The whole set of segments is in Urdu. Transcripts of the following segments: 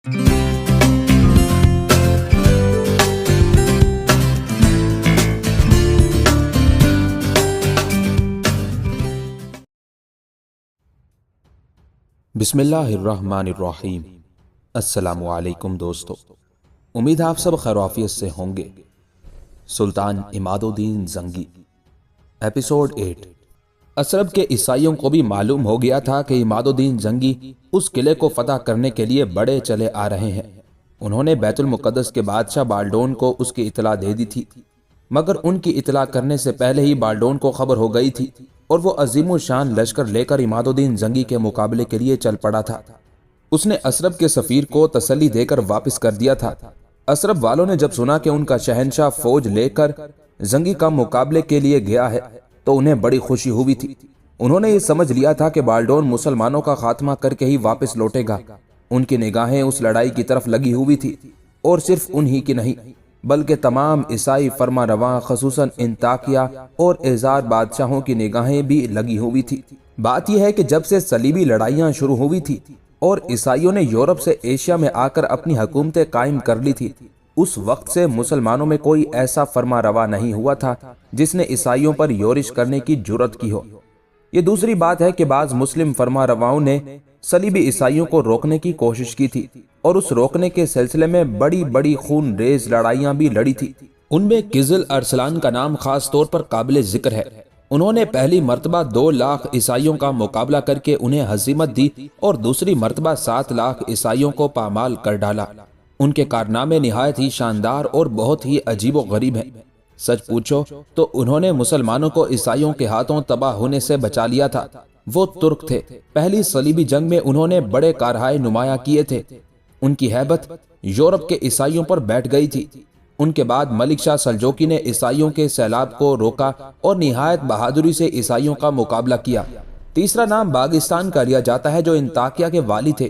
بسم اللہ الرحمن الرحیم۔ السلام علیکم دوستو، امید آپ سب خیر و عافیت سے ہوں گے۔ سلطان عماد الدین زنگی، ایپیسوڈ 8۔ اسرب کے عیسائیوں کو بھی معلوم ہو گیا تھا کہ عماد الدین زنگی اس قلعے کو فتح کرنے کے لیے بڑے چلے آ رہے ہیں۔ انہوں نے بیت المقدس کے بادشاہ بالڈون کو اس کی اطلاع دے دی تھی، مگر ان کی اطلاع کرنے سے پہلے ہی بالڈون کو خبر ہو گئی تھی اور وہ عظیم الشان لشکر لے کر عماد الدین زنگی کے مقابلے کے لیے چل پڑا تھا۔ اس نے اسرب کے سفیر کو تسلی دے کر واپس کر دیا تھا۔ اسرب والوں نے جب سنا کہ ان کا شہنشاہ فوج لے کر زنگی کا مقابلے کے لیے گیا ہے تو انہیں بڑی خوشی ہوئی تھی۔ انہوں نے یہ سمجھ لیا تھا کہ بالڈون مسلمانوں کا خاتمہ کر کے ہی واپس لوٹے گا۔ ان کی نگاہیں اس لڑائی کی طرف لگی ہوئی تھی، اور صرف انہی کی نہیں بلکہ تمام عیسائی فرما رواں خصوصاً انطاکیہ اور ایزار بادشاہوں کی نگاہیں بھی لگی ہوئی تھی۔ بات یہ ہے کہ جب سے صلیبی لڑائیاں شروع ہوئی تھی اور عیسائیوں نے یورپ سے ایشیا میں آ کر اپنی حکومتیں قائم کر لی تھی، اس وقت سے مسلمانوں میں کوئی ایسا فرما روا نہیں ہوا تھا جس نے عیسائیوں پر یورش کرنے کی جرت کی ہو۔ یہ دوسری بات ہے کہ بعض مسلم فرما رواؤں نے صلیبی عیسائیوں کو روکنے کی کوشش کی تھی اور اس روکنے کے سلسلے میں بڑی بڑی خون ریز لڑائیاں بھی لڑی تھی۔ ان میں قزل ارسلان کا نام خاص طور پر قابل ذکر ہے۔ انہوں نے پہلی مرتبہ 2 لاکھ عیسائیوں کا مقابلہ کر کے انہیں ہزیمت دی اور دوسری مرتبہ 7 لاکھ عیسائیوں کو پامال کر ڈالا۔ ان کے کارنامے نہایت ہی شاندار اور بہت ہی عجیب و غریب ہیں۔ سچ پوچھو تو انہوں نے مسلمانوں کو عیسائیوں کے ہاتھوں تباہ ہونے سے بچا لیا تھا۔ وہ ترک تھے۔ پہلی صلیبی جنگ میں انہوں نے بڑے کارہائے نمایاں کیے تھے۔ ان کی ہیبت یورپ کے عیسائیوں پر بیٹھ گئی تھی۔ ان کے بعد ملک شاہ سلجوقی نے عیسائیوں کے سیلاب کو روکا اور نہایت بہادری سے عیسائیوں کا مقابلہ کیا۔ تیسرا نام باغستان کا لیا جاتا ہے جو انطاکیہ کے والی تھے۔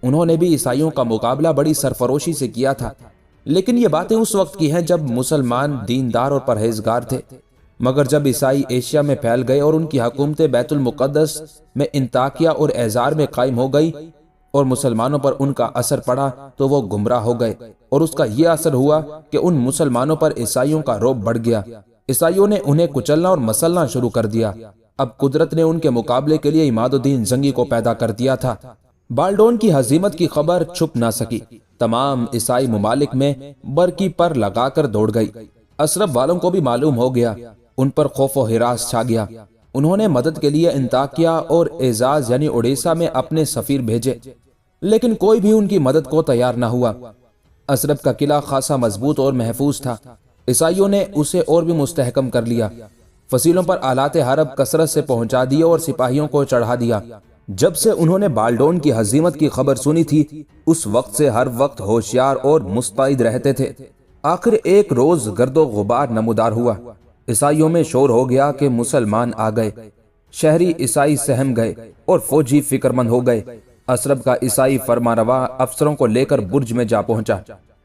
انہوں نے بھی عیسائیوں کا مقابلہ بڑی سرفروشی سے کیا تھا، لیکن یہ باتیں اس وقت کی ہیں جب مسلمان دیندار اور پرہیزگار تھے۔ مگر جب عیسائی ایشیا میں پھیل گئے اور ان کی حکومتیں بیت المقدس میں انطاکیہ اور ایزار میں قائم ہو گئی اور مسلمانوں پر ان کا اثر پڑا تو وہ گمراہ ہو گئے، اور اس کا یہ اثر ہوا کہ ان مسلمانوں پر عیسائیوں کا رعب بڑھ گیا۔ عیسائیوں نے انہیں کچلنا اور مسلنا شروع کر دیا۔ اب قدرت نے ان کے مقابلے کے لیے عماد الدین زنگی کو پیدا کر دیا تھا۔ بالڈون کی ہزیمت کی خبر چھپ نہ سکی۔ تمام عیسائی ممالک میں برقی پر لگا کر دوڑ گئی۔ اسرب والوں کو بھی معلوم ہو گیا۔ ان پر خوف و ہراس چھا گیا۔ انہوں نے مدد کے لیے انطاکیہ اور اعزاز یعنی اڑیسہ میں اپنے سفیر بھیجے، لیکن کوئی بھی ان کی مدد کو تیار نہ ہوا۔ اسرب کا قلعہ خاصا مضبوط اور محفوظ تھا۔ عیسائیوں نے اسے اور بھی مستحکم کر لیا۔ فصیلوں پر آلات حرب کثرت سے پہنچا دیے اور سپاہیوں کو چڑھا دیا۔ جب سے انہوں نے بالڈون کی ہزیمت کی خبر سنی تھی، اس وقت سے ہر وقت ہوشیار اور مستعد رہتے تھے۔ آخر ایک روز گرد و غبار نمودار ہوا۔ عیسائیوں میں شور ہو گیا کہ مسلمان آ گئے۔ شہری عیسائی سہم گئے اور فوجی فکر مند ہو گئے۔ اسرب کا عیسائی فرمانروا افسروں کو لے کر برج میں جا پہنچا۔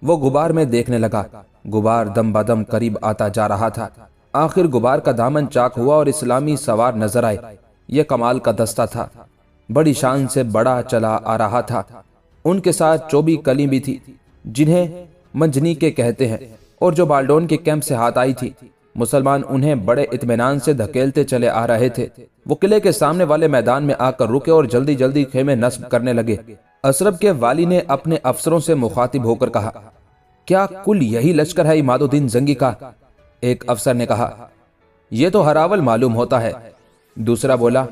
وہ غبار میں دیکھنے لگا۔ غبار دم بدم قریب آتا جا رہا تھا۔ آخر غبار کا دامن چاک ہوا اور اسلامی سوار نظر آئے۔ یہ کمال کا دستہ تھا، بڑی شان سے بڑا چلا آ رہا تھا۔ ان کے ساتھ 24 کلی بھی تھی جنہیں منجنیکے کہتے ہیں، اور جو بالڈون کے کیمپ سے ہاتھ آئی تھی۔ مسلمان انہیں بڑے اطمینان سے دھکیلتے چلے آ رہے تھے۔ وہ قلعے کے سامنے والے میدان میں آ کر رکے اور جلدی جلدی خیمے نصب کرنے لگے۔ اسرب کے والی نے اپنے افسروں سے مخاطب ہو کر کہا، کیا کل یہی لشکر ہے عماد الدین زنگی کا؟ ایک افسر نے کہا، یہ تو ہراول معلوم ہوتا ہے۔ دوسرا بولا،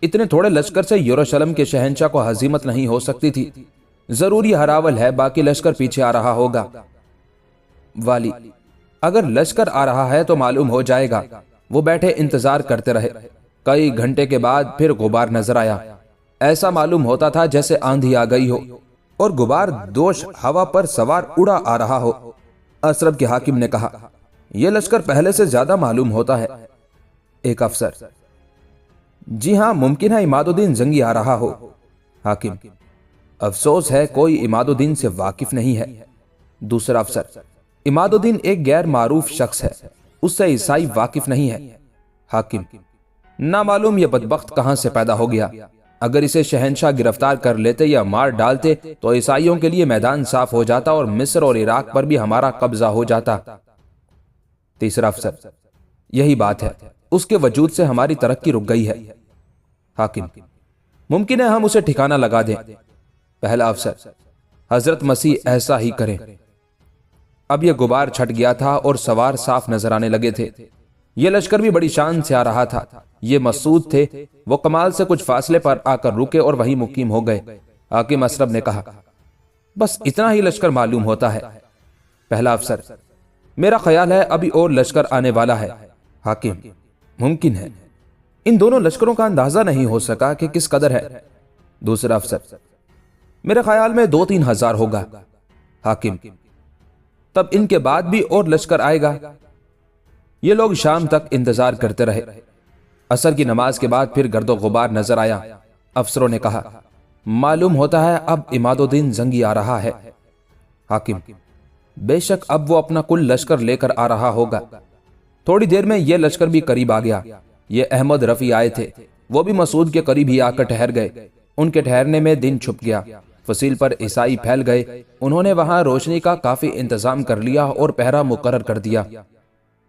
اتنے تھوڑے لشکر سے یروشلم کے شہنشاہ کو ہزیمت نہیں ہو سکتی تھی، ضرور یہ ہراول ہے، باقی لشکر پیچھے آ رہا ہوگا۔ والی، اگر لشکر آ رہا ہے تو معلوم ہو جائے گا۔ وہ بیٹھے انتظار کرتے رہے۔ کئی گھنٹے کے بعد پھر غبار نظر آیا۔ ایسا معلوم ہوتا تھا جیسے آندھی آ گئی ہو اور غبار دوش ہوا پر سوار اڑا آ رہا ہو۔ اسرب کے حاکم نے کہا، یہ لشکر پہلے سے زیادہ معلوم ہوتا ہے۔ ایک افسر، جی ہاں، ممکن ہے عماد الدین زنگی آ رہا ہو۔ حاکم، افسوس ہے کوئی عماد الدین سے واقف نہیں ہے۔ دوسرا افسر، عماد الدین ایک غیر معروف شخص ہے، اس سے عیسائی واقف نہیں ہے۔ حاکم، نامعلوم یہ بدبخت کہاں سے پیدا ہو گیا۔ اگر اسے شہنشاہ گرفتار کر لیتے یا مار ڈالتے تو عیسائیوں کے لیے میدان صاف ہو جاتا اور مصر اور عراق پر بھی ہمارا قبضہ ہو جاتا۔ تیسرا افسر: یہی بات ہے، اس کے وجود سے ہماری ترقی رک گئی ہے۔ حاکم: ممکن ہے ہم اسے ٹھکانہ لگا دیں۔ پہلا افسر: حضرت مسیح ایسا ہی کریں۔ اب یہ غبار چھٹ گیا تھا اور سوار صاف نظر آنے لگے تھے۔ یہ لشکر بھی بڑی شان سے آ رہا تھا۔ یہ مسعود تھے، وہ کمال سے کچھ فاصلے پر آ کر رکے اور وہیں مقیم ہو گئے۔ حاکم اسرب نے کہا: بس اتنا ہی لشکر معلوم ہوتا ہے۔ پہلا افسر: میرا خیال ہے ابھی اور لشکر آنے والا ہے۔ حاکم: ممکن ہے، ان دونوں لشکروں کا اندازہ نہیں ہو سکا کہ کس قدر ہے۔ دوسرا افسر: میرے خیال میں 2-3 ہزار ہوگا۔ حاکم: تب ان کے بعد بھی اور لشکر آئے گا۔ یہ لوگ شام تک انتظار کرتے رہے۔ عصر کی نماز کے بعد پھر گرد و غبار نظر آیا۔ افسروں نے کہا: معلوم ہوتا ہے اب عماد الدین زنگی آ رہا ہے۔ حاکم: بے شک اب وہ اپنا کل لشکر لے کر آ رہا ہوگا۔ تھوڑی دیر میں یہ لشکر بھی قریب آ گیا۔ یہ احمد رفیع آئے تھے، وہ بھی مسعود کے قریب ہی آ کر ٹھہر گئے۔ ان کے ٹھہرنے میں دن چھپ گیا۔ فصیل پر عیسائی پھیل گئے۔ انہوں نے وہاں روشنی کا کافی انتظام کر لیا اور پہرا مقرر کر دیا۔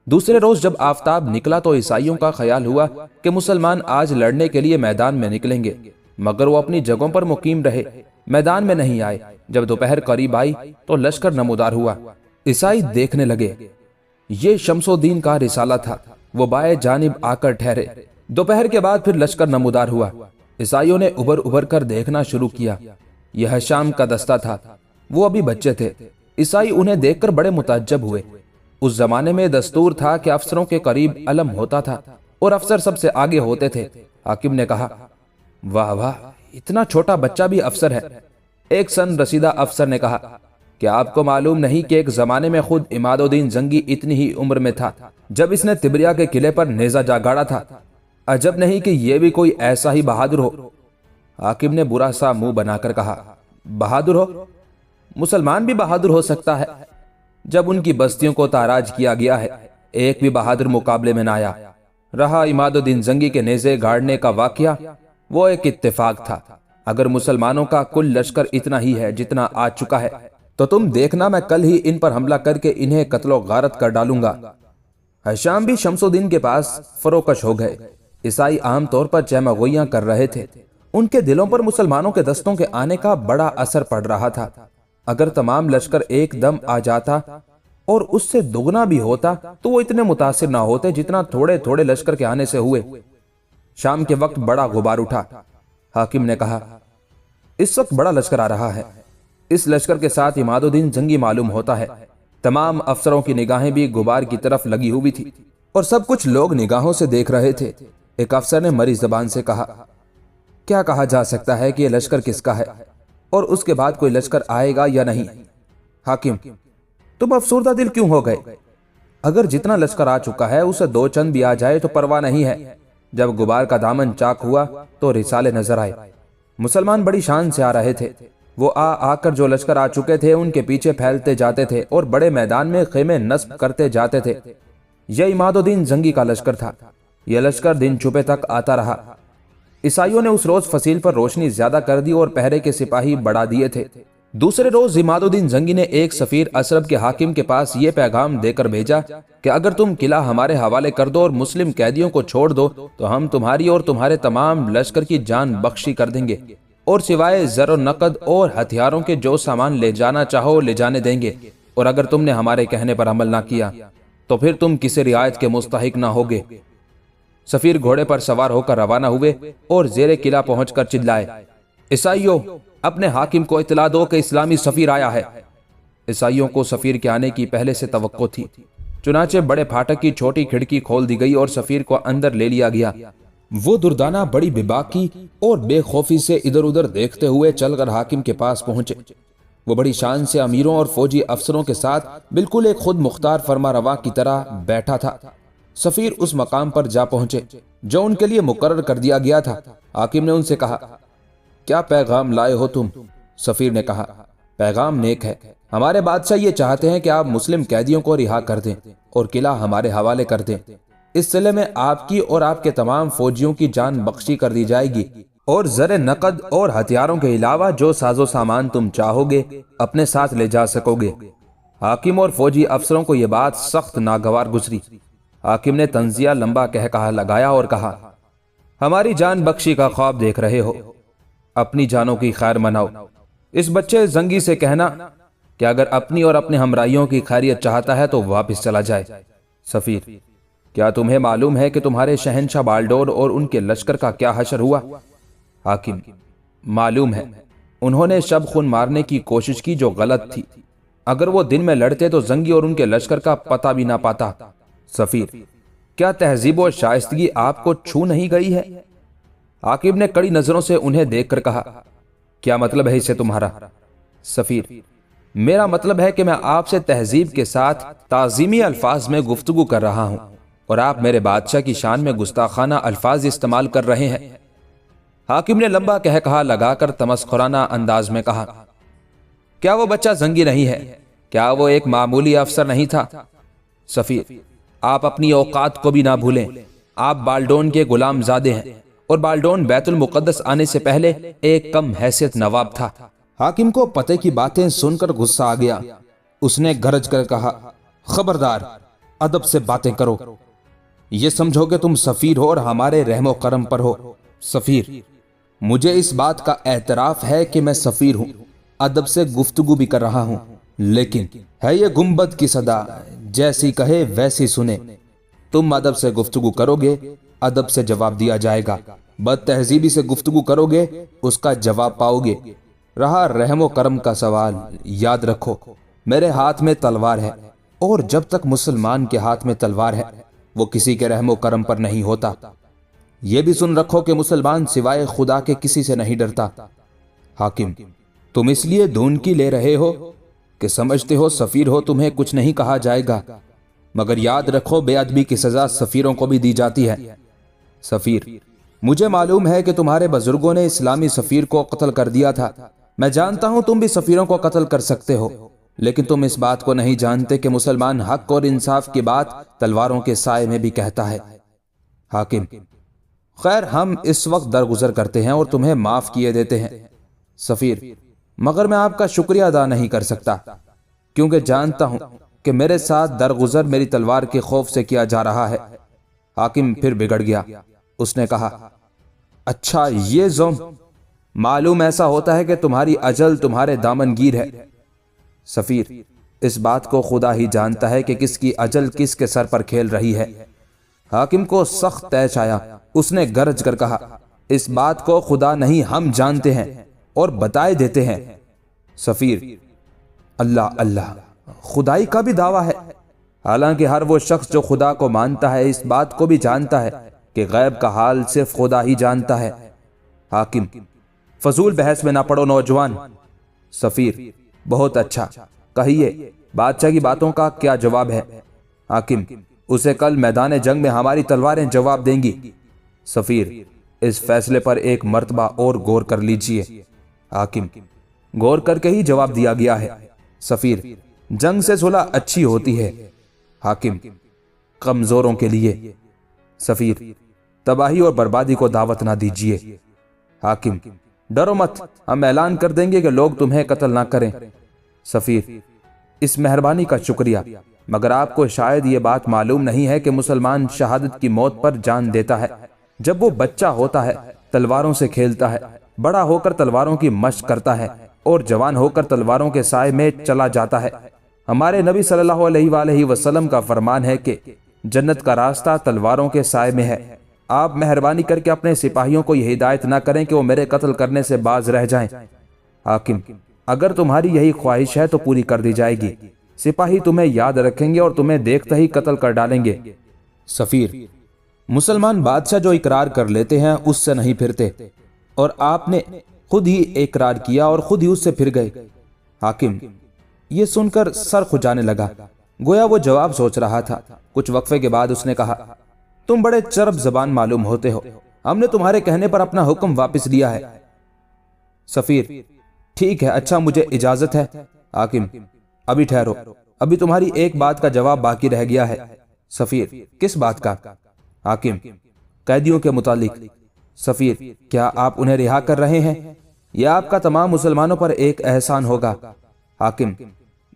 دوسرے روز جب آفتاب نکلا تو عیسائیوں کا خیال ہوا کہ مسلمان آج لڑنے کے لیے میدان میں نکلیں گے، مگر وہ اپنی جگہوں پر مقیم رہے، میدان میں نہیں آئے۔ جب دوپہر قریب آئی تو لشکر نمودار ہوا۔ عیسائی دیکھنے لگے، یہ شمس الدین کا رسالہ تھا۔ وہ بائیں جانب آ کر ٹھہرے۔ دوپہر کے بعد پھر لشکر نمودار ہوا۔ عیسائیوں نے ابھر کر دیکھنا شروع کیا۔ یہ حشام کا دستہ تھا، وہ ابھی بچے تھے۔ عیسائی انہیں دیکھ کر بڑے متعجب ہوئے۔ اس زمانے میں دستور تھا کہ افسروں کے قریب علم ہوتا تھا اور افسر سب سے آگے ہوتے تھے۔ حاکم نے کہا: واہ واہ، اتنا چھوٹا بچہ بھی افسر ہے۔ ایک سن رسیدہ افسر نے کہا: کیا آپ کو معلوم نہیں کہ ایک زمانے میں خود عماد الدین زنگی اتنی ہی عمر میں تھا جب اس نے تبریہ کے قلعے پر نیزہ جا گاڑا تھا؟ عجب نہیں کہ یہ بھی کوئی ایسا ہی بہادر ہو۔ حاکم نے برا سا منہ بنا کر کہا: بہادر ہو؟ مسلمان بھی بہادر ہو سکتا ہے۔ جب ان کی بستیوں کو تاراج کیا گیا ہے، ایک بھی بہادر مقابلے میں نہ آیا۔ رہا عماد الدین زنگی کے نیزے گاڑنے کا واقعہ، وہ ایک اتفاق تھا۔ اگر مسلمانوں کا کل لشکر اتنا ہی ہے جتنا آ چکا ہے تو تم دیکھنا میں کل ہی ان پر حملہ کر کے انہیں قتل و غارت کر ڈالوں گا۔ حشام بھی شمس الدین کے پاس فروکش ہو گئے۔ عیسائی عام طور پر چہمہ گوئیاں کر رہے تھے۔ ان کے دلوں پر مسلمانوں کے دستوں کے آنے کا بڑا اثر پڑ رہا تھا۔ اگر تمام لشکر ایک دم آ جاتا اور اس سے دگنا بھی ہوتا تو وہ اتنے متاثر نہ ہوتے جتنا تھوڑے تھوڑے لشکر کے آنے سے ہوئے۔ شام کے وقت بڑا غبار اٹھا۔ حاکم نے کہا: اس وقت بڑا لشکر آ رہا ہے۔ اس لشکر کے ساتھ عماد الدین زنگی معلوم ہوتا ہے۔ تمام افسروں کی نگاہیں بھی غبار کی طرف لگی ہوئی تھی اور سب کچھ لوگ نگاہوں سے دیکھ رہے تھے۔ ایک افسر نے مری زبان سے کہا: کیا کہا جا سکتا ہے کہ یہ لشکر کس کا ہے اور اس کے بعد کوئی لشکر آئے گا یا نہیں؟ حاکم: تم افسردہ دل کیوں ہو گئے؟ اگر جتنا لشکر آ چکا ہے اسے 2 چند بھی آ جائے تو پرواہ نہیں ہے۔ جب غبار کا دامن چاک ہوا تو رسالے نظر آئے۔ مسلمان بڑی شان سے آ رہے تھے۔ وہ آ کر جو لشکر آ چکے تھے ان کے پیچھے پھیلتے جاتے تھے اور بڑے میدان میں خیمے نصب کرتے جاتے تھے۔ یہ عماد الدین زنگی کا لشکر تھا۔ یہ لشکر دن چھپے تک آتا رہا۔ عیسائیوں نے اس روز فصیل پر روشنی زیادہ کر دی اور پہرے کے سپاہی بڑھا دیے تھے۔ دوسرے روز عماد الدین زنگی نے ایک سفیر اسرب کے حاکم کے پاس یہ پیغام دے کر بھیجا کہ اگر تم قلعہ ہمارے حوالے کر دو اور مسلم قیدیوں کو چھوڑ دو تو ہم تمہاری اور تمہارے تمام لشکر کی جان بخشی کر دیں گے، اور سوائے زر و نقد اور ہتھیاروں کے جو سامان لے جانا چاہو لے جانے دیں گے، اور اگر تم نے ہمارے کہنے پر عمل نہ کیا تو پھر تم کسی رعایت کے مستحق نہ ہوگے۔ سفیر گھوڑے پر سوار ہو کر روانہ ہوئے اور زیر قلعہ پہنچ کر چلائے: عیسائیوں، اپنے حاکم کو اطلاع دو کہ اسلامی سفیر آیا ہے۔ عیسائیوں کو سفیر کے آنے کی پہلے سے توقع تھی، چنانچہ بڑے پھاٹک کی چھوٹی کھڑکی کھول دی گئی اور سفیر کو اندر لے لیا گیا۔ وہ دردانہ بڑی بے باکی اور بے خوفی سے ادھر ادھر دیکھتے ہوئے چل کر حاکم کے پاس پہنچے۔ وہ بڑی شان سے امیروں اور فوجی افسروں کے ساتھ بالکل ایک خود مختار فرما روا کی طرح بیٹھا تھا۔ سفیر اس مقام پر جا پہنچے جو ان کے لیے مقرر کر دیا گیا تھا۔ حاکم نے ان سے کہا: کیا پیغام لائے ہو تم؟ سفیر نے کہا: پیغام نیک ہے۔ ہمارے بادشاہ یہ چاہتے ہیں کہ آپ مسلم قیدیوں کو رہا کر دیں اور قلعہ ہمارے حوالے کر دیں۔ اس صلح میں آپ کی اور آپ کے تمام فوجیوں کی جان بخشی کر دی جائے گی۔ اور زر نقد اور ہتھیاروں کے علاوہ جو ساز و سامان تم چاہو گے اپنے ساتھ لے جا سکو گے۔ حاکم اور فوجی افسروں کو یہ بات سخت ناگوار گزری۔ حاکم نے طنزیہ لمبا کہا لگایا اور کہا، ہماری جان بخشی کا خواب دیکھ رہے ہو، اپنی جانوں کی خیر مناؤ۔ اس بچے زنگی سے کہنا کہ اگر اپنی اور اپنے ہمراہیوں کی خیریت چاہتا ہے تو واپس چلا جائے۔ سفیر، کیا تمہیں معلوم ہے کہ تمہارے شہنشاہ بالڈور اور ان کے لشکر کا کیا حشر ہوا؟ حاکم، معلوم ہے، انہوں نے شب خون مارنے کی کوشش کی جو غلط تھی۔ اگر وہ دن میں لڑتے تو زنگی اور ان کے لشکر کا پتہ بھی نہ پاتا۔ سفیر، کیا تہذیب و شائستگی آپ کو چھو نہیں گئی ہے؟ حاکم نے کڑی نظروں سے انہیں دیکھ کر کہا، کیا مطلب ہے اسے تمہارا؟ سفیر، میرا مطلب ہے کہ میں آپ سے تہذیب کے ساتھ تعظیمی الفاظ میں گفتگو کر رہا ہوں اور آپ میرے بادشاہ کی شان میں گستاخانہ الفاظ استعمال کر رہے ہیں۔ حاکم نے لمبا کہا لگا کر تمسخرانہ انداز میں کہا، کیا وہ بچہ زنگی نہیں ہے؟ کیا وہ ایک معمولی افسر نہیں تھا؟ سفیر، آپ اپنی اوقات کو بھی نہ بھولیں۔ آپ بالڈون کے غلام زادے ہیں اور بالڈون بیت المقدس آنے سے پہلے ایک کم حیثیت نواب تھا۔ حاکم کو پتے کی باتیں سن کر غصہ آ گیا۔ اس نے گرج کر کہا، خبردار، ادب سے باتیں کرو۔ یہ سمجھو کہ تم سفیر ہو اور ہمارے رحم و کرم پر ہو۔ سفیر، مجھے اس بات کا اعتراف ہے کہ میں سفیر ہوں، ادب سے گفتگو بھی کر رہا ہوں، لیکن ہے یہ گنبد کی صدا، جیسی کہے ویسی سنے۔ تم ادب سے گفتگو کرو گے، ادب سے جواب دیا جائے گا۔ بد تہذیبی سے گفتگو کرو گے، اس کا جواب پاؤ گے۔ رہا رحم و کرم کا سوال، یاد رکھو میرے ہاتھ میں تلوار ہے، اور جب تک مسلمان کے ہاتھ میں تلوار ہے وہ کسی کے رحم و کرم پر نہیں ہوتا۔ یہ بھی سن رکھو کہ مسلمان سوائے خدا کے کسی سے نہیں ڈرتا۔ حاکم، تم اس لیے دھونکی لے رہے ہو کہ سمجھتے ہو سفیر ہو تمہیں کچھ نہیں کہا جائے گا، مگر یاد رکھو بے ادبی کی سزا سفیروں کو بھی دی جاتی ہے۔ سفیر، مجھے معلوم ہے کہ تمہارے بزرگوں نے اسلامی سفیر کو قتل کر دیا تھا۔ میں جانتا ہوں تم بھی سفیروں کو قتل کر سکتے ہو، لیکن تم اس بات کو نہیں جانتے کہ مسلمان حق اور انصاف کی بات تلواروں کے سائے میں بھی کہتا ہے۔ حاکم، خیر، ہم اس وقت درگزر کرتے ہیں اور تمہیں معاف کیے دیتے ہیں۔ سفیر، مگر میں آپ کا شکریہ ادا نہیں کر سکتا، کیونکہ جانتا ہوں کہ میرے ساتھ درگزر میری تلوار کے خوف سے کیا جا رہا ہے۔ حاکم پھر بگڑ گیا۔ اس نے کہا، اچھا یہ زوم، معلوم ایسا ہوتا ہے کہ تمہاری اجل تمہارے دامن گیر ہے۔ سفیر، اس بات کو خدا ہی جانتا ہے کہ کس کی اجل کس کے سر پر کھیل رہی ہے۔ حاکم کو سخت طیش آیا۔ اس نے گرج کر کہا، اس بات کو خدا نہیں ہم جانتے ہیں اور بتائے دیتے ہیں۔ سفیر، اللہ اللہ، خدائی کا بھی دعویٰ ہے، حالانکہ ہر وہ شخص جو خدا کو مانتا ہے اس بات کو بھی جانتا ہے کہ غیب کا حال صرف خدا ہی جانتا ہے۔ حاکم، فضول بحث میں نہ پڑو نوجوان۔ سفیر، بہت اچھا، کہیے بادشاہ کی باتوں کا کیا جواب ہے؟ حاکم، اسے کل میدان جنگ میں ہماری تلواریں جواب دیں گی۔ سفیر، اس فیصلے پر ایک مرتبہ اور غور کر لیجئے۔ حاکم، غور کر کے ہی جواب دیا گیا ہے۔ سفیر، جنگ سے صلح اچھی ہوتی ہے۔ حاکم، کمزوروں کے لیے۔ سفیر، تباہی اور بربادی کو دعوت نہ دیجیے۔ حاکم، ڈرو مت، ہم اعلان کر دیں گے کہ لوگ تمہیں قتل نہ کریں۔ سفیر، اس مہربانی کا شکریہ، مگر آپ کو شاید یہ بات معلوم نہیں ہے کہ مسلمان شہادت کی موت پر جان دیتا ہے جب وہ بچہ ہوتا ہے، تلواروں سے کھیلتا ہے، بڑا ہو کر تلواروں کی مشق کرتا ہے اور جوان ہو کر تلواروں کے سائے میں چلا جاتا ہے۔ ہمارے نبی صلی اللہ علیہ وآلہ وسلم کا فرمان ہے کہ جنت کا راستہ تلواروں کے سائے میں ہے۔ آپ مہربانی کر کے اپنے سپاہیوں کو یہ ہدایت نہ کریں کہ وہ میرے قتل کرنے سے باز رہ جائیں۔ حاکم، اگر تمہاری یہی خواہش ہے تو پوری کر دی جائے گی۔ سپاہی تمہیں یاد رکھیں گے اور تمہیں دیکھتے ہی قتل کر ڈالیں گے۔ سفیر، مسلمان بادشاہ جو اقرار کر لیتے ہیں اس سے نہیں پھرتے، اور آپ نے خود ہی اقرار کیا اور خود ہی اس سے پھر گئے۔ حاکم، یہ سن کر سر کھجانے لگا، گویا وہ جواب سوچ رہا تھا۔ کچھ وقفے کے بعد اس نے کہا، تم بڑے چرب زبان معلوم ہوتے ہو، ہم نے تمہارے کہنے پر اپنا حکم واپس لیا ہے۔ سفیر، ٹھیک ہے، اچھا مجھے اجازت ہے۔ حاکم، ابھی ٹھہرو، ابھی تمہاری ایک بات کا جواب باقی رہ گیا ہے۔ سفیر، کس بات کا؟ حاکم، قیدیوں کے متعلق۔ سفیر: کیا آپ انہیں رہا کر رہے ہیں؟ یہ آپ کا تمام مسلمانوں پر ایک احسان ہوگا۔ حاکم: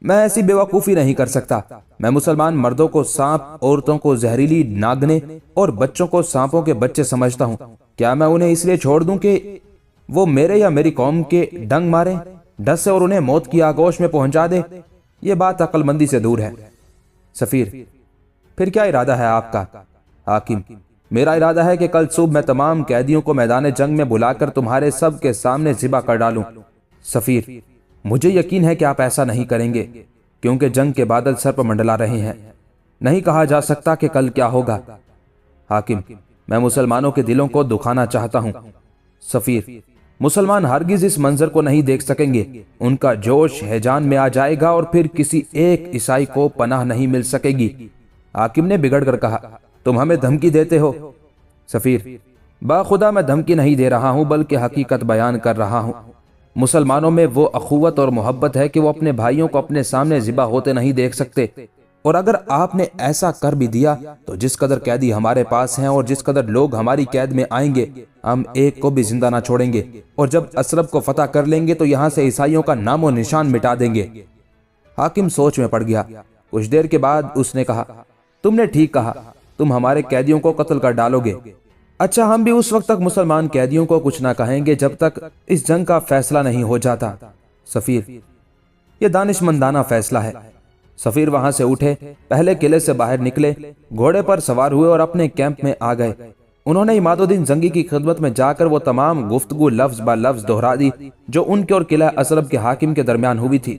میں ایسی بیوقوفی نہیں کر سکتا۔ میں مسلمان مردوں کو سانپ، عورتوں کو زہریلی ناگنے اور بچوں کو سانپوں کے بچے سمجھتا ہوں۔ کیا میں انہیں اس لیے چھوڑ دوں کہ وہ میرے یا میری قوم کے ڈنگ ماریں، ڈسے اور انہیں موت کی آغوش میں پہنچا دے؟ یہ بات عقل مندی سے دور ہے۔ سفیر: پھر کیا ارادہ ہے آپ کا؟ حاکم: میرا ارادہ ہے کہ کل صبح میں تمام قیدیوں کو میدان جنگ میں بلا کر تمہارے سب کے سامنے ذبح کر ڈالوں۔ سفیر: مجھے یقین ہے کہ آپ ایسا نہیں کریں گے، کیونکہ جنگ کے بادل سر پر منڈلا رہے ہیں۔ نہیں کہا جا سکتا کہ کل کیا ہوگا۔ حاکم: میں مسلمانوں کے دلوں کو دکھانا چاہتا ہوں۔ سفیر: مسلمان ہرگز اس منظر کو نہیں دیکھ سکیں گے۔ ان کا جوش ہیجان میں آ جائے گا اور پھر کسی ایک عیسائی کو پناہ نہیں مل سکے گی۔ حاکم نے بگڑ کر کہا: تم ہمیں دھمکی دیتے ہو؟ سفیر: باخدا میں دھمکی نہیں دے رہا ہوں، بلکہ حقیقت بیان کر رہا ہوں۔ مسلمانوں میں وہ اخوت اور محبت ہے کہ وہ اپنے بھائیوں کو اپنے سامنے ذبح ہوتے نہیں دیکھ سکتے، اور اگر آپ نے ایسا کر بھی دیا تو جس قدر قیدی ہمارے پاس ہیں اور جس قدر لوگ ہماری قید میں آئیں گے، ہم ایک کو بھی زندہ نہ چھوڑیں گے، اور جب اسرب کو فتح کر لیں گے تو یہاں سے عیسائیوں کا نام و نشان مٹا دیں گے۔ حاکم سوچ میں پڑ گیا۔ کچھ دیر کے بعد اس نے کہا: تم نے ٹھیک کہا، تم ہمارے قیدیوں کو قتل کر ڈالو گے۔ اچھا، ہم بھی اس وقت تک مسلمان قیدیوں کو کچھ نہ کہیں گے جب تک اس جنگ کا فیصلہ نہیں ہو جاتا۔ سفیر: یہ دانشمندانہ فیصلہ ہے۔ سفیر وہاں سے اٹھے، پہلے قلعے سے باہر نکلے، گھوڑے پر سوار ہوئے اور اپنے کیمپ میں آ گئے۔ انہوں نے عماد الدین زنگی کی خدمت میں جا کر وہ تمام گفتگو لفظ با لفظ دہرا دی جو ان کے اور قلعہ اسرب کے حاکم کے درمیان ہوئی تھی۔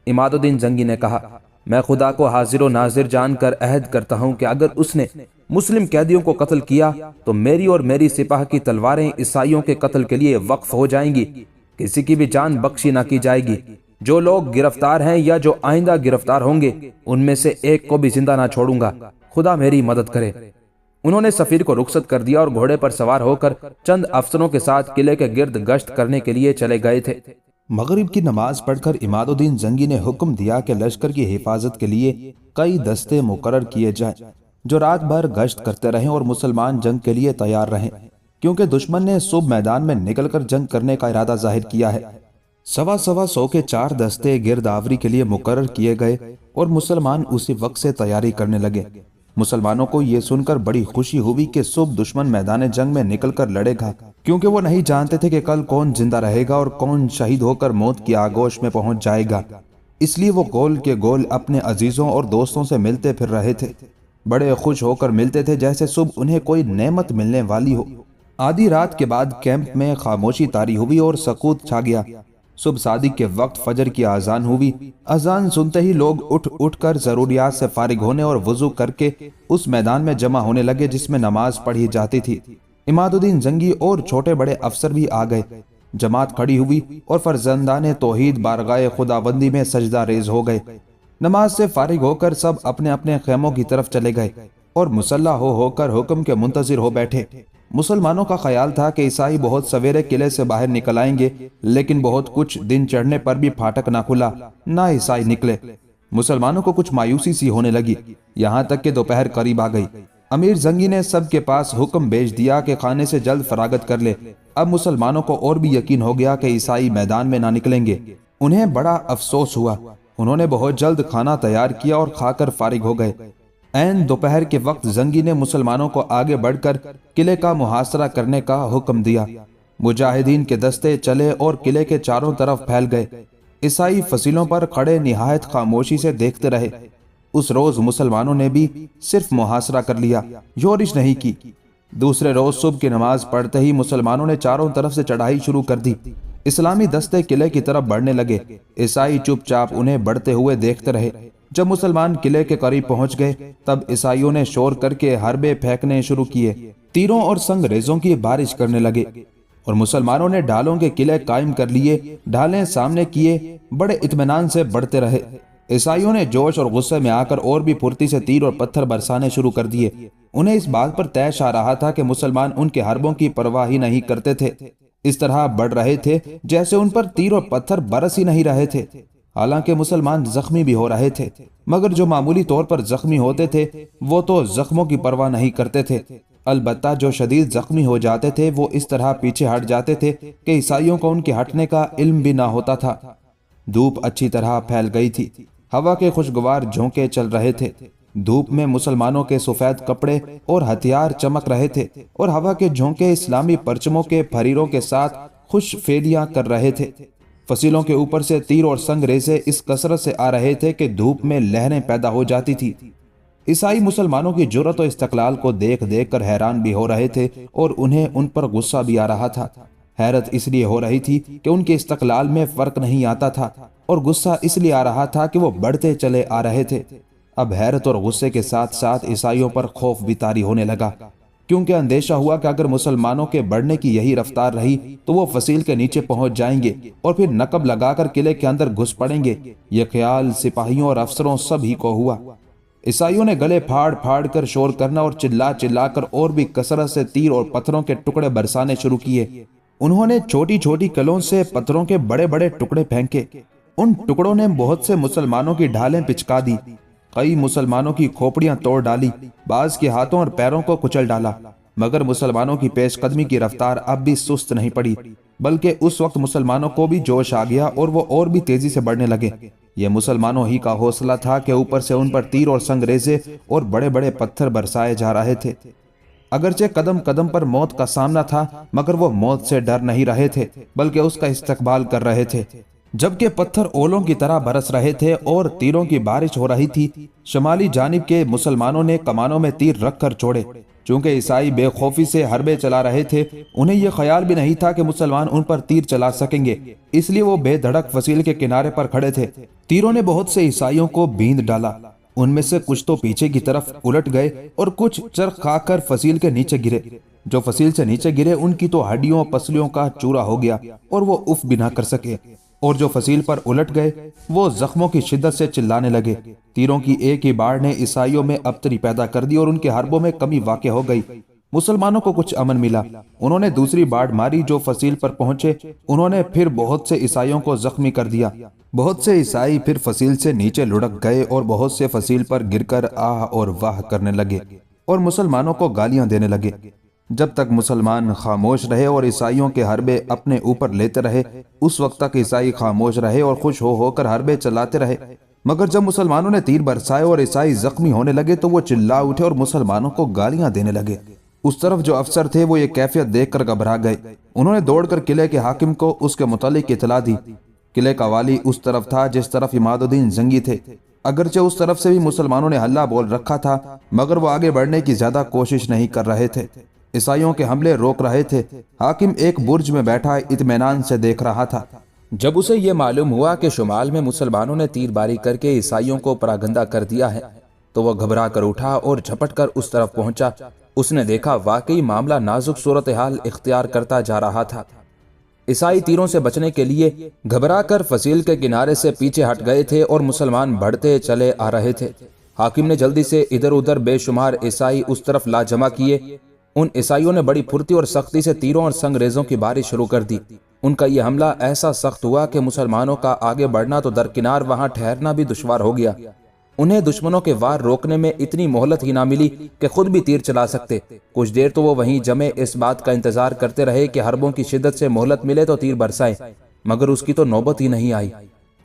عماد الدین زنگی نے کہا: میں خدا کو حاضر و ناظر جان کر عہد کرتا ہوں کہ اگر اس نے مسلم قیدیوں کو قتل کیا تو میری اور میری سپاہ کی تلواریں عیسائیوں کے قتل کے لیے وقف ہو جائیں گی، کسی کی بھی جان بخشی نہ کی جائے گی۔ جو لوگ گرفتار ہیں یا جو آئندہ گرفتار ہوں گے، ان میں سے ایک کو بھی زندہ نہ چھوڑوں گا۔ خدا میری مدد کرے۔ انہوں نے سفیر کو رخصت کر دیا اور گھوڑے پر سوار ہو کر چند افسروں کے ساتھ قلعے کے گرد گشت کرنے کے لیے چلے گئے تھے۔ مغرب کی نماز پڑھ کر عماد الدین زنگی نے حکم دیا کہ لشکر کی حفاظت کے لیے کئی دستے مقرر کیے جائیں جو رات بھر گشت کرتے رہیں اور مسلمان جنگ کے لیے تیار رہیں، کیونکہ دشمن نے صبح میدان میں نکل کر جنگ کرنے کا ارادہ ظاہر کیا ہے۔ 125 کے 4 دستے گرد آوری کے لیے مقرر کیے گئے اور مسلمان اسی وقت سے تیاری کرنے لگے۔ مسلمانوں کو یہ سن کر بڑی خوشی ہوئی کہ صبح دشمن میدان جنگ میں نکل کر لڑے گا، کیونکہ وہ نہیں جانتے تھے کہ کل کون زندہ رہے گا اور کون شہید ہو کر موت کی آغوش میں پہنچ جائے گا۔ اس لیے وہ گول کے گول اپنے عزیزوں اور دوستوں سے ملتے پھر رہے تھے، بڑے خوش ہو کر ملتے تھے جیسے صبح انہیں کوئی نعمت ملنے والی ہو۔ آدھی رات کے بعد کیمپ میں خاموشی طاری ہوئی اور سکوت چھا گیا۔ صبح صادق کے وقت فجر کی اذان ہوئی۔ اذان سنتے ہی لوگ اٹھ کر ضروریات سے فارغ ہونے اور وضو کر کے اس میدان میں جمع ہونے لگے جس میں نماز پڑھی جاتی تھی۔ عماد الدین زنگی اور چھوٹے بڑے افسر بھی آ گئے۔ جماعت کھڑی ہوئی اور فرزندان توحید بارگاہ خداوندی میں سجدہ ریز ہو گئے۔ نماز سے فارغ ہو کر سب اپنے اپنے خیموں کی طرف چلے گئے اور مسلح ہو کر حکم کے منتظر ہو بیٹھے۔ مسلمانوں کا خیال تھا کہ عیسائی بہت سویرے قلعے سے باہر نکل آئیں گے، لیکن بہت کچھ دن چڑھنے پر بھی پھاٹک نہ کھلا، نہ عیسائی نکلے۔ مسلمانوں کو کچھ مایوسی سی ہونے لگی، یہاں تک کہ دوپہر قریب آ گئی۔ امیر زنگی نے سب کے پاس حکم بھیج دیا کہ کھانے سے جلد فراغت کر لے۔ اب مسلمانوں کو اور بھی یقین ہو گیا کہ عیسائی میدان میں نہ نکلیں گے۔ انہیں بڑا افسوس ہوا۔ انہوں نے بہت جلد کھانا تیار کیا اور کھا کر فارغ ہو گئے۔ عین دوپہر کے وقت زنگی نے مسلمانوں کو آگے بڑھ کر قلعے کا محاصرہ کرنے کا حکم دیا۔ مجاہدین کے دستے چلے اور قلعے کے چاروں طرف پھیل گئے۔ عیسائی فصیلوں پر کھڑے نہایت خاموشی سے دیکھتے رہے۔ اس روز مسلمانوں نے بھی صرف محاصرہ کر لیا، یورش نہیں کی۔ دوسرے روز صبح کی نماز پڑھتے ہی مسلمانوں نے چاروں طرف سے چڑھائی شروع کر دی۔ اسلامی دستے قلعے کی طرف بڑھنے لگے۔ عیسائی چپ چاپ انہیں بڑھتے ہوئے دیکھتے رہے۔ جب مسلمان قلعے کے قریب پہنچ گئے تب عیسائیوں نے شور کر کے حربے پھینکنے شروع کیے، تیروں اور سنگ ریزوں کی بارش کرنے لگے، اور مسلمانوں نے ڈھالوں کے قلعے قائم کر لیے، ڈھالیں سامنے کیے، بڑے اطمینان سے بڑھتے رہے۔ عیسائیوں نے جوش اور غصے میں آ کر اور بھی پھرتی سے تیر اور پتھر برسانے شروع کر دیے۔ انہیں اس بات پر طیش آ رہا تھا کہ مسلمان ان کے حربوں کی پرواہ ہی نہیں کرتے تھے، اس طرح بڑھ رہے تھے جیسے ان پر تیر اور پتھر برس ہی نہیں رہے تھے۔ حالانکہ مسلمان زخمی بھی ہو رہے تھے، مگر جو معمولی طور پر زخمی ہوتے تھے وہ تو زخموں کی پرواہ نہیں کرتے تھے۔ البتہ جو شدید زخمی ہو جاتے تھے وہ اس طرح پیچھے ہٹ جاتے تھے کہ عیسائیوں کو ان کے ہٹنے کا علم بھی نہ ہوتا تھا۔ دھوپ اچھی طرح پھیل گئی تھی، ہوا کے خوشگوار جھونکے چل رہے تھے، دھوپ میں مسلمانوں کے سفید کپڑے اور ہتھیار چمک رہے تھے اور ہوا کے جھونکے اسلامی پرچموں کے پھریروں کے ساتھ خوش فیلیاں کر رہے تھے۔ فصیلوں کے اوپر سے تیر اور سنگ ریزے اس کثرت سے آ رہے تھے کہ دھوپ میں لہریں پیدا ہو جاتی تھی۔ عیسائی مسلمانوں کی جرأت و استقلال کو دیکھ دیکھ کر حیران بھی ہو رہے تھے اور انہیں ان پر غصہ بھی آ رہا تھا۔ حیرت اس لیے ہو رہی تھی کہ ان کے استقلال میں فرق نہیں آتا تھا، اور غصہ اس لیے آ رہا تھا کہ وہ بڑھتے چلے آ رہے تھے۔ اب حیرت اور غصے کے ساتھ ساتھ عیسائیوں پر خوف بھی طاری ہونے لگا، کیونکہ اندیشہ ہوا کہ اگر مسلمانوں کے بڑھنے کی یہی رفتار رہی تو وہ فصیل کے نیچے پہنچ جائیں گے اور پھر نقب لگا کر قلعے کے اندر گھس پڑیں گے۔ یہ خیال سپاہیوں اور افسروں سبھی کو ہوا۔ عیسائیوں نے گلے پھاڑ پھاڑ کر شور کرنا اور چلا چلا کر اور بھی کثرت سے تیر اور پتھروں کے ٹکڑے برسانے شروع کیے۔ انہوں نے چھوٹی چھوٹی کلوں سے پتھروں کے بڑے بڑے ٹکڑے پھینکے۔ ان ٹکڑوں نے بہت سے مسلمانوں کی ڈھالیں پچکا دی، کئی مسلمانوں کی کھوپڑیاں توڑ ڈالی، بعض کے ہاتھوں اور پیروں کو کچل ڈالا۔ مگر مسلمانوں کی پیش قدمی کی رفتار اب بھی سست نہیں پڑی، بلکہ اس وقت مسلمانوں کو بھی جوش آ گیا اور وہ اور بھی تیزی سے بڑھنے لگے۔ یہ مسلمانوں ہی کا حوصلہ تھا کہ اوپر سے ان پر تیر اور سنگ ریزے اور بڑے بڑے پتھر برسائے جا رہے تھے۔ اگرچہ قدم قدم پر موت کا سامنا تھا، مگر وہ موت سے ڈر نہیں رہے تھے بلکہ اس کا استقبال کر رہے تھے۔ جبکہ پتھر اولوں کی طرح برس رہے تھے اور تیروں کی بارش ہو رہی تھی، شمالی جانب کے مسلمانوں نے کمانوں میں تیر رکھ کر چھوڑے۔ چونکہ عیسائی بے خوفی سے حربے چلا رہے تھے، انہیں یہ خیال بھی نہیں تھا کہ مسلمان ان پر تیر چلا سکیں گے، اس لیے وہ بے دھڑک فصیل کے کنارے پر کھڑے تھے۔ تیروں نے بہت سے عیسائیوں کو بیندھ ڈالا، ان میں سے کچھ تو پیچھے کی طرف الٹ گئے اور کچھ چرخ کھا کر فصیل کے نیچے گرے۔ جو فصیل سے نیچے گرے ان کی تو ہڈیوں پسلیوں کا چورا ہو گیا اور وہ اف بھی نہ کر سکے، اور جو فصیل پر الٹ گئے وہ زخموں کی شدت سے چلانے لگے۔ تیروں کی ایک ہی باڑ نے عیسائیوں میں ابتری پیدا کر دی اور ان کے حربوں میں کمی واقع ہو گئی۔ مسلمانوں کو کچھ امن ملا، انہوں نے دوسری باڑ ماری۔ جو فصیل پر پہنچے انہوں نے پھر بہت سے عیسائیوں کو زخمی کر دیا۔ بہت سے عیسائی پھر فصیل سے نیچے لڑک گئے اور بہت سے فصیل پر گر کر آہ اور واہ کرنے لگے اور مسلمانوں کو گالیاں دینے لگے۔ جب تک مسلمان خاموش رہے اور عیسائیوں کے حربے اپنے اوپر لیتے رہے، اس وقت تک عیسائی خاموش رہے اور خوش ہو کر حربے چلاتے رہے۔ مگر جب مسلمانوں نے تیر برسائے اور عیسائی زخمی ہونے لگے تو وہ چلا اٹھے اور مسلمانوں کو گالیاں دینے لگے۔ اس طرف جو افسر تھے وہ یہ کیفیت دیکھ کر گھبرا گئے، انہوں نے دوڑ کر قلعے کے حاکم کو اس کے متعلق اطلاع دی۔ قلعے کا والی اس طرف تھا جس طرف عماد الدین زنگی تھے۔ اگرچہ اس طرف سے بھی مسلمانوں نے حلہ بول رکھا تھا، مگر وہ آگے بڑھنے کی زیادہ کوشش نہیں کر رہے تھے، عیسائیوں کے حملے روک رہے تھے۔ حاکم ایک برج میں بیٹھا اطمینان سے دیکھ رہا تھا۔ جب اسے یہ معلوم ہوا کہ شمال میں مسلمانوں نے تیر باری کر کے عیسائیوں کو پراگندہ کر دیا ہے تو وہ گھبرا کر اٹھا اور جھپٹ کر اس طرف پہنچا۔ اس نے دیکھا واقعی معاملہ نازک صورتحال اختیار کرتا جا رہا تھا۔ عیسائی تیروں سے بچنے کے لیے گھبرا کر فصیل کے کنارے سے پیچھے ہٹ گئے تھے اور مسلمان بڑھتے چلے آ رہے تھے۔ حاکم نے جلدی سے ادھر ادھر بے شمار عیسائی اس طرف لا جمع کیے۔ ان عیسائیوں نے بڑی پھرتی اور سختی سے تیروں اور سنگ ریزوں کی بارش شروع کر دی۔ ان کا یہ حملہ ایسا سخت ہوا کہ مسلمانوں کا آگے بڑھنا تو درکنار وہاں ٹھہرنا بھی دشوار ہو گیا۔ انہیں دشمنوں کے وار روکنے میں اتنی مہلت ہی نہ ملی کہ خود بھی تیر چلا سکتے۔ کچھ دیر تو وہ وہیں جمے اس بات کا انتظار کرتے رہے کہ حربوں کی شدت سے مہلت ملے تو تیر برسائیں، مگر اس کی تو نوبت ہی نہیں آئی۔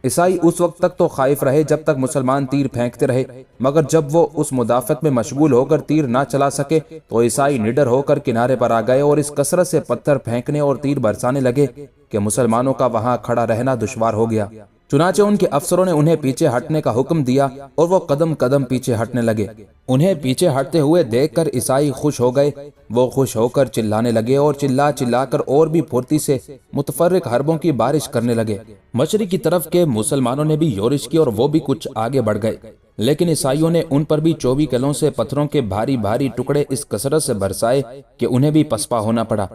عیسائی اس وقت تک تو خائف رہے جب تک مسلمان تیر پھینکتے رہے، مگر جب وہ اس مدافعت میں مشغول ہو کر تیر نہ چلا سکے تو عیسائی نڈر ہو کر کنارے پر آ گئے اور اس کثرت سے پتھر پھینکنے اور تیر برسانے لگے کہ مسلمانوں کا وہاں کھڑا رہنا دشوار ہو گیا۔ چنانچہ ان کے افسروں نے انہیں پیچھے ہٹنے کا حکم دیا اور وہ قدم قدم پیچھے ہٹنے لگے۔ انہیں پیچھے ہٹتے ہوئے دیکھ کر عیسائی خوش ہو گئے، وہ خوش ہو کر چلانے لگے اور چلا چلا کر اور بھی پھرتی سے متفرق حربوں کی بارش کرنے لگے۔ مشرق کی طرف کے مسلمانوں نے بھی یورش کی اور وہ بھی کچھ آگے بڑھ گئے، لیکن عیسائیوں نے ان پر بھی 24 کلوں سے پتھروں کے بھاری بھاری ٹکڑے اس کثرت سے برسائے کہ انہیں بھی پسپا ہونا پڑا۔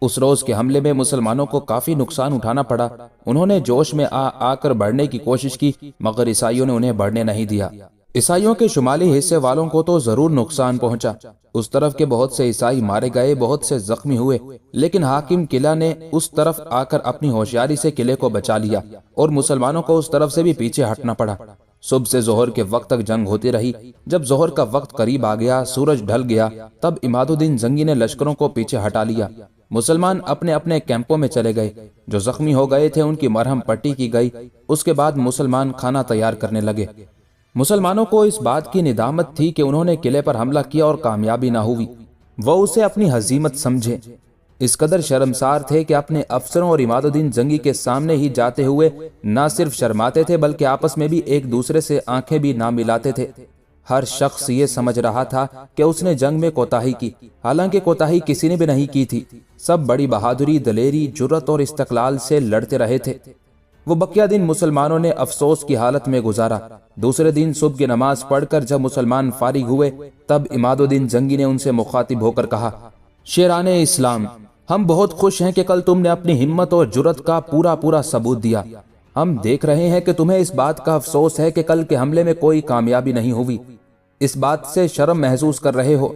اس روز کے حملے میں مسلمانوں کو کافی نقصان اٹھانا پڑا۔ انہوں نے جوش میں آ کر بڑھنے کی کوشش کی، مگر عیسائیوں نے انہیں بڑھنے نہیں دیا۔ عیسائیوں کے شمالی حصے والوں کو تو ضرور نقصان پہنچا، اس طرف کے بہت سے عیسائی مارے گئے، بہت سے زخمی ہوئے، لیکن حاکم قلعہ نے اس طرف آ کر اپنی ہوشیاری سے قلعے کو بچا لیا اور مسلمانوں کو اس طرف سے بھی پیچھے ہٹنا پڑا۔ صبح سے ظہر کے وقت تک جنگ ہوتی رہی۔ جب ظہر کا وقت قریب آ گیا، سورج ڈھل گیا، تب عماد الدین زنگی نے لشکروں کو پیچھے ہٹا لیا۔ مسلمان اپنے اپنے کیمپوں میں چلے گئے۔ جو زخمی ہو گئے تھے ان کی مرہم پٹی کی گئی۔ اس کے بعد مسلمان کھانا تیار کرنے لگے۔ مسلمانوں کو اس بات کی ندامت تھی کہ انہوں نے قلعے پر حملہ کیا اور کامیابی نہ ہوئی۔ وہ اسے اپنی ہزیمت سمجھے۔ اس قدر شرمسار تھے کہ اپنے افسروں اور عماد الدین زنگی کے سامنے ہی جاتے ہوئے نہ صرف شرماتے تھے بلکہ آپس میں بھی ایک دوسرے سے آنکھیں بھی نہ ملاتے تھے۔ ہر شخص یہ سمجھ رہا تھا کہ اس نے جنگ میں کوتاہی کی، حالانکہ کوتاہی کسی نے بھی نہیں کی تھی۔ سب بڑی بہادری، دلیری، جرأت اور استقلال سے لڑتے رہے تھے۔ وہ بقیہ دن مسلمانوں نے افسوس کی حالت میں گزارا۔ دوسرے دن صبح کی نماز پڑھ کر جب مسلمان فارغ ہوئے تب عماد الدین زنگی نے ان سے مخاطب ہو کر کہا، شیران اسلام، ہم بہت خوش ہیں کہ کل تم نے اپنی ہمت اور جرأت کا پورا ثبوت دیا۔ ہم دیکھ رہے ہیں کہ تمہیں اس بات کا افسوس ہے کہ کل کے حملے میں کوئی کامیابی نہیں ہوئی۔ اس بات سے شرم محسوس کر رہے ہو۔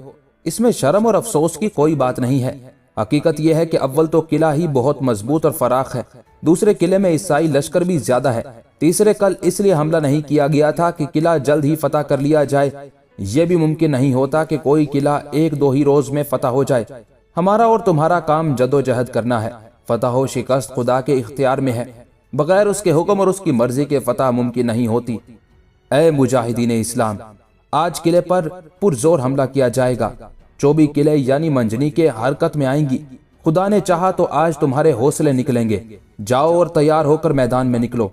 اس میں شرم اور افسوس کی کوئی بات نہیں ہے۔ حقیقت یہ ہے کہ اول تو قلعہ ہی بہت مضبوط اور فراخ ہے، دوسرے قلعے میں عیسائی لشکر بھی زیادہ ہے، تیسرے کل اس لیے حملہ نہیں کیا گیا تھا کہ قلعہ جلد ہی فتح کر لیا جائے۔ یہ بھی ممکن نہیں ہوتا کہ کوئی قلعہ ایک دو ہی روز میں فتح ہو جائے۔ ہمارا اور تمہارا کام جدوجہد کرنا ہے۔ فتح و شکست خدا کے اختیار میں ہے، بغیر اس کے حکم اور اس کی مرضی کے فتح ممکن نہیں ہوتی۔ اے مجاہدین اسلام، آج قلعے پر پرزور حملہ کیا جائے گا۔ 24 قلعے یعنی منجنی کے حرکت میں آئیں گی۔ خدا نے چاہا تو آج تمہارے حوصلے نکلیں گے۔ جاؤ اور تیار ہو کر میدان میں نکلو۔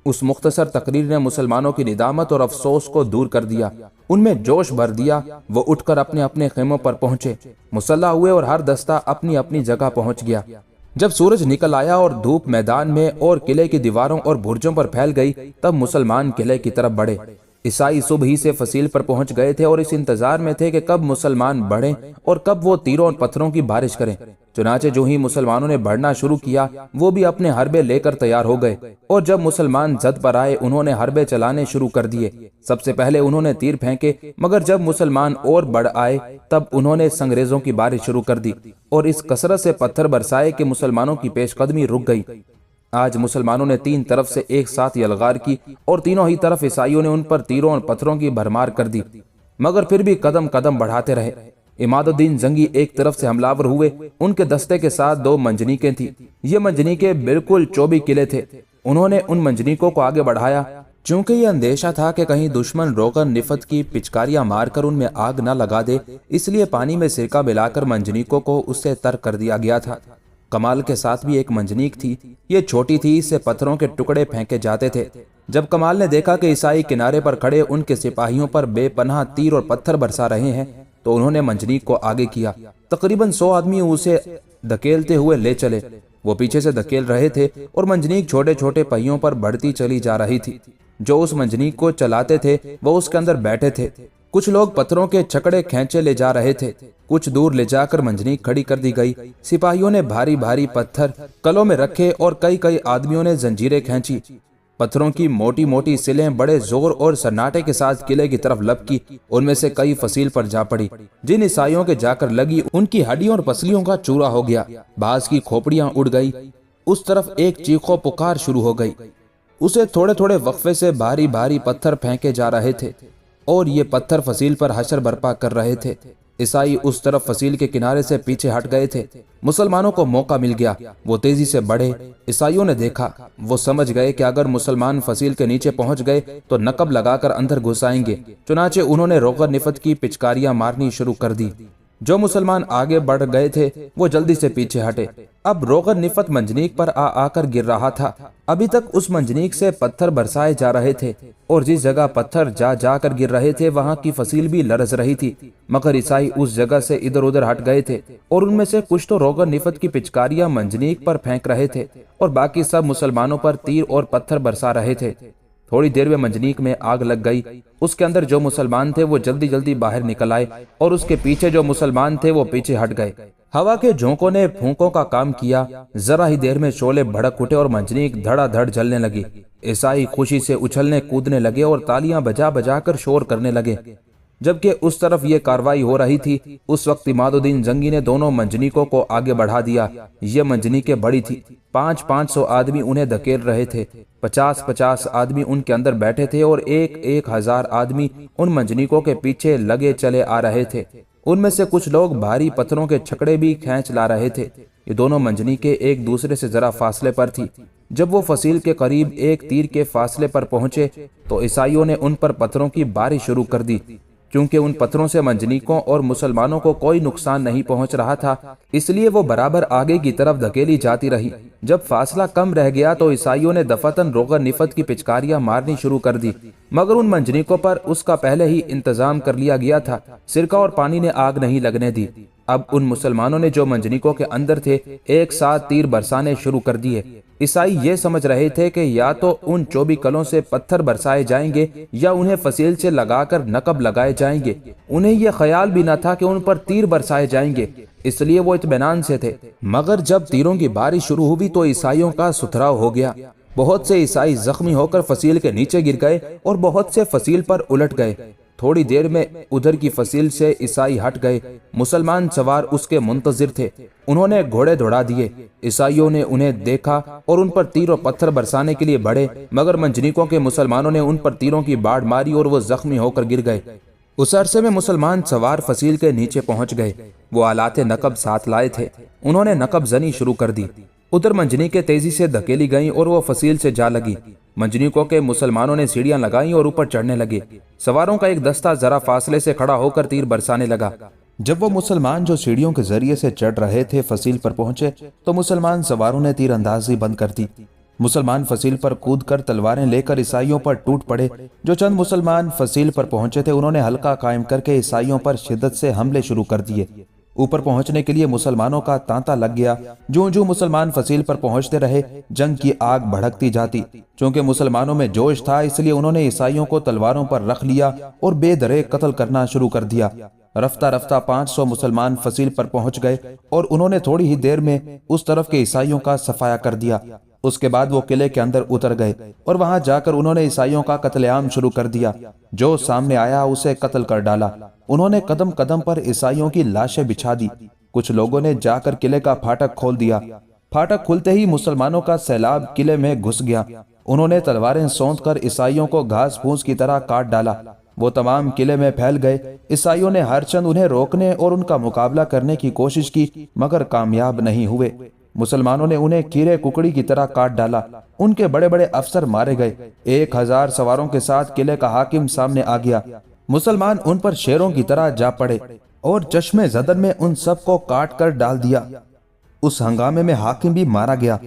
اس مختصر تقریر نے مسلمانوں کی ندامت اور افسوس کو دور کر دیا، ان میں جوش بھر دیا۔ وہ اٹھ کر اپنے اپنے خیموں پر پہنچے، مسلح ہوئے اور ہر دستہ اپنی اپنی جگہ پہنچ گیا۔ جب سورج نکل آیا اور دھوپ میدان میں اور قلعے کی دیواروں اور برجوں پر پھیل گئی تب مسلمان قلعے کی طرف بڑھے۔ عیسائی صبح ہی سے فصیل پر پہنچ گئے تھے اور اس انتظار میں تھے کہ کب مسلمان بڑھیں اور کب وہ تیروں اور پتھروں کی بارش کریں۔ چنانچہ جو ہی مسلمانوں نے بڑھنا شروع کیا وہ بھی اپنے حربے لے کر تیار ہو گئے، اور جب مسلمان زد پر آئے انہوں نے حربے چلانے شروع کر دیے۔ سب سے پہلے انہوں نے تیر پھینکے، مگر جب مسلمان اور بڑھ آئے تب انہوں نے سنگریزوں کی بارش شروع کر دی اور اس کثرت سے پتھر برسائے کہ مسلمانوں کی پیش قدمی رک گئی۔ آج مسلمانوں نے تین طرف سے ایک ساتھ یلغار کی اور تینوں ہی طرف عیسائیوں نے ان پر تیروں اور پتھروں کی بھرمار کر دی، مگر پھر بھی قدم قدم بڑھاتے رہے۔ عماد الدین زنگی ایک طرف سے حملہ ور ہوئے، ان کے دستے کے ساتھ 2 منجنیقیں تھیں۔ یہ منجنیقیں بالکل 24 قلعے تھے۔ انہوں نے ان منجنیقوں کو آگے بڑھایا، چونکہ یہ اندیشہ تھا کہ کہیں دشمن روغن نفت کی پچکاریاں مار کر ان میں آگ نہ لگا دے، اس لیے پانی میں سرکہ ملا کر منجنیقوں کو اس سے تر کر دیا گیا تھا۔ کمال کے ساتھ بھی ایک منجنیق تھی، یہ چھوٹی تھی، اس سے پتھروں کے ٹکڑے پھینکے جاتے تھے۔ جب کمال نے دیکھا کہ عیسائی کنارے پر کھڑے ان کے سپاہیوں پر بے پناہ تیر اور پتھر برسا رہے ہیں تو انہوں نے منجنیق کو آگے کیا۔ تقریباً 100 آدمی اسے دھکیلتے ہوئے لے چلے۔ وہ پیچھے سے دھکیل رہے تھے اور منجنیق چھوٹے چھوٹے پہیوں پر بڑھتی چلی جا رہی تھی۔ جو اس منجنیق کو چلاتے تھے وہ اس کے اندر بیٹھے تھے۔ کچھ لوگ پتھروں کے چھکڑے کھینچے لے جا رہے تھے، کچھ دور لے جا کر منجنیق کھڑی کر دی گئی۔ سپاہیوں نے بھاری بھاری پتھر کلوں میں رکھے اور کئی آدمیوں نے زنجیریں کھینچی۔ پتھروں کی موٹی موٹی سلیں بڑے زور اور سناٹے کے ساتھ قلعے کی طرف لپ کی۔ ان میں سے کئی فصیل پر جا پڑی، جن عیسائیوں کے جا کر لگی ان کی ہڈیوں اور پسلیوں کا چورا ہو گیا، بعض کی کھوپڑیاں اڑ گئی۔ اس طرف ایک چیخو پکار شروع ہو گئی۔ اسے تھوڑے تھوڑے وقفے سے بھاری بھاری پتھر پھینکے جا رہے تھے اور یہ پتھر فصیل پر حشر برپا کر رہے تھے۔ عیسائی اس طرف فصیل کے کنارے سے پیچھے ہٹ گئے تھے۔ مسلمانوں کو موقع مل گیا، وہ تیزی سے بڑھے۔ عیسائیوں نے دیکھا، وہ سمجھ گئے کہ اگر مسلمان فصیل کے نیچے پہنچ گئے تو نقب لگا کر اندر گھس آئیں گے، چنانچہ انہوں نے روغن نفت کی پچکاریاں مارنی شروع کر دی۔ جو مسلمان آگے بڑھ گئے تھے وہ جلدی سے پیچھے ہٹے۔ اب روغن نفت منجنیق پر آ کر گر رہا تھا۔ ابھی تک اس منجنیق سے پتھر برسائے جا رہے تھے اور جس جگہ پتھر جا کر گر رہے تھے وہاں کی فصیل بھی لرز رہی تھی، مگر عیسائی اس جگہ سے ادھر ادھر ہٹ گئے تھے اور ان میں سے کچھ تو روغن نفت کی پچکاریاں منجنیق پر پھینک رہے تھے اور باقی سب مسلمانوں پر تیر اور پتھر برسا رہے تھے۔ تھوڑی دیر میں منجنیق میں آگ لگ گئی۔ اس کے اندر جو مسلمان تھے وہ جلدی جلدی باہر نکل آئے اور اس کے پیچھے جو مسلمان تھے وہ پیچھے ہٹ گئے۔ ہوا کے جھونکوں نے پھونکوں کا کام کیا، ذرا ہی دیر میں شعلے بھڑک اٹھے اور منجنیق دھڑا دھڑ جلنے لگی۔ عیسائی خوشی سے اچھلنے کودنے لگے اور تالیاں بجا بجا کر شور کرنے لگے۔ جبکہ اس طرف یہ کاروائی ہو رہی تھی، اس وقت عماد الدین زنگی نے دونوں منجنیکوں کو آگے بڑھا دیا۔ یہ منجنیکیں بڑی تھی، 500 آدمی انہیں دھکیل رہے تھے، 50 آدمی ان کے اندر بیٹھے تھے اور 1000 آدمی ان منجنیکوں کے پیچھے لگے چلے آ رہے تھے۔ ان میں سے کچھ لوگ بھاری پتھروں کے چھکڑے بھی کھینچ لا رہے تھے۔ یہ دونوں منجنیکیں ایک دوسرے سے ذرا فاصلے پر تھی۔ جب وہ فصیل کے قریب ایک تیر کے فاصلے پر پہنچے تو عیسائیوں نے ان پر پتھروں کی بارش شروع کر دی۔ کیونکہ ان پتھروں سے منجنیکوں اور مسلمانوں کو کوئی نقصان نہیں پہنچ رہا تھا، اس لیے وہ برابر آگے کی طرف دھکیلی جاتی رہی۔ جب فاصلہ کم رہ گیا تو عیسائیوں نے دفعتاً روغن نفت کی پچکاریاں مارنی شروع کر دی، مگر ان منجنیکوں پر اس کا پہلے ہی انتظام کر لیا گیا تھا۔ سرکہ اور پانی نے آگ نہیں لگنے دی۔ اب ان مسلمانوں نے جو منجنیکوں کے اندر تھے ایک ساتھ تیر برسانے شروع کر دیے۔ عیسائی یہ سمجھ رہے تھے کہ یا تو ان چوبی کلوں سے پتھر برسائے جائیں گے یا انہیں فصیل سے لگا کر نقب لگائے جائیں گے۔ انہیں یہ خیال بھی نہ تھا کہ ان پر تیر برسائے جائیں گے، اس لیے وہ اطمینان سے تھے۔ مگر جب تیروں کی بارش شروع ہوئی تو عیسائیوں کا ستھراؤ ہو گیا۔ بہت سے عیسائی زخمی ہو کر فصیل کے نیچے گر گئے اور بہت سے فصیل پر الٹ گئے۔ تھوڑی دیر میں ادھر کی فصیل سے عیسائی ہٹ گئے۔ مسلمان سوار اس کے منتظر تھے، انہوں نے گھوڑے دوڑا دیے۔ عیسائیوں نے انہیں دیکھا اور ان پر تیر و پتھر برسانے کے لیے بڑھے، مگر منجنیکوں کے مسلمانوں نے ان پر تیروں کی باڑ ماری اور وہ زخمی ہو کر گر گئے۔ اس عرصے میں مسلمان سوار فصیل کے نیچے پہنچ گئے۔ وہ آلات نقب ساتھ لائے تھے، انہوں نے نقب زنی شروع کر دی۔ ادھر منجنیکیں تیزی سے دھکیلی گئیں اور وہ فصیل سے جا لگی۔ منجنیکوں کے مسلمانوں نے سیڑھیاں لگائیں اور اوپر چڑھنے لگے۔ سواروں کا ایک دستہ ذرا فاصلے سے کھڑا ہو کر تیر برسانے لگا۔ جب وہ مسلمان جو سیڑھیوں کے ذریعے سے چڑھ رہے تھے فصیل پر پہنچے تو مسلمان سواروں نے تیر اندازی بند کر دی۔ مسلمان فصیل پر کود کر تلواریں لے کر عیسائیوں پر ٹوٹ پڑے۔ جو چند مسلمان فصیل پر پہنچے تھے انہوں نے حلقہ قائم کر کے عیسائیوں پر شدت سے حملے شروع کر دیے۔ اوپر پہنچنے کے لیے مسلمانوں کا تانتا لگ گیا۔ جو مسلمان فصیل پر پہنچتے رہے جنگ کی آگ بھڑکتی جاتی۔ چونکہ مسلمانوں میں جوش تھا اس لیے انہوں نے عیسائیوں کو تلواروں پر رکھ لیا اور بے درے قتل کرنا شروع کر دیا۔ رفتہ رفتہ 500 مسلمان فصیل پر پہنچ گئے اور انہوں نے تھوڑی ہی دیر میں اس طرف کے عیسائیوں کا صفایا کر دیا۔ اس کے بعد وہ قلعے کے اندر اتر گئے اور وہاں جا کر انہوں نے عیسائیوں کا قتل عام شروع کر دیا۔ جو سامنے آیا اسے قتل کر ڈالا۔ انہوں نے قدم قدم پر عیسائیوں کی لاشیں بچھا دی۔ کچھ لوگوں نے جا کر قلعے کا پھاٹک کھول دیا۔ پھاٹک کھلتے ہی مسلمانوں کا سیلاب قلعے میں گھس گیا۔ انہوں نے تلواریں سونت کر عیسائیوں کو گھاس پھوس کی طرح کاٹ ڈالا۔ وہ تمام قلعے میں پھیل گئے۔ عیسائیوں نے ہر چند انہیں روکنے اور ان کا مقابلہ کرنے کی کوشش کی مگر کامیاب نہیں ہوئے۔ مسلمانوں نے انہیں کیڑے ککڑی کی طرح کاٹ ڈالا۔ ان کے بڑے بڑے افسر مارے گئے۔ 1000 سواروں کے ساتھ قلعے کا حاکم سامنے آ گیا۔ مسلمان ان پر شیروں کی طرح جا پڑے اور چشمے زدن میں ان سب کو کاٹ کر ڈال دیا۔ اس ہنگامے میں حاکم بھی مارا گیا۔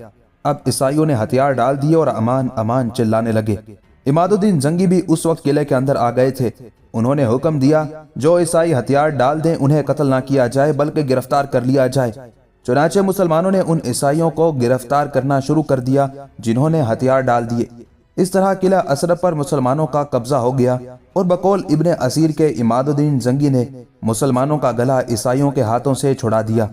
اب عیسائیوں نے ہتھیار ڈال دیے اور امان امان چلانے لگے۔ عماد الدین زنگی بھی اس وقت قلعے کے اندر آ گئے تھے۔ انہوں نے حکم دیا جو عیسائی ہتھیار ڈال دیں انہیں قتل نہ کیا جائے بلکہ گرفتار کر لیا جائے۔ چنانچہ مسلمانوں نے ان عیسائیوں کو گرفتار کرنا شروع کر دیا جنہوں نے ہتھیار ڈال دیے۔ اس طرح قلعہ اسرب پر مسلمانوں کا قبضہ ہو گیا اور بقول ابن اسیر کے عماد الدین زنگی نے مسلمانوں کا گلا عیسائیوں کے ہاتھوں سے چھڑا دیا۔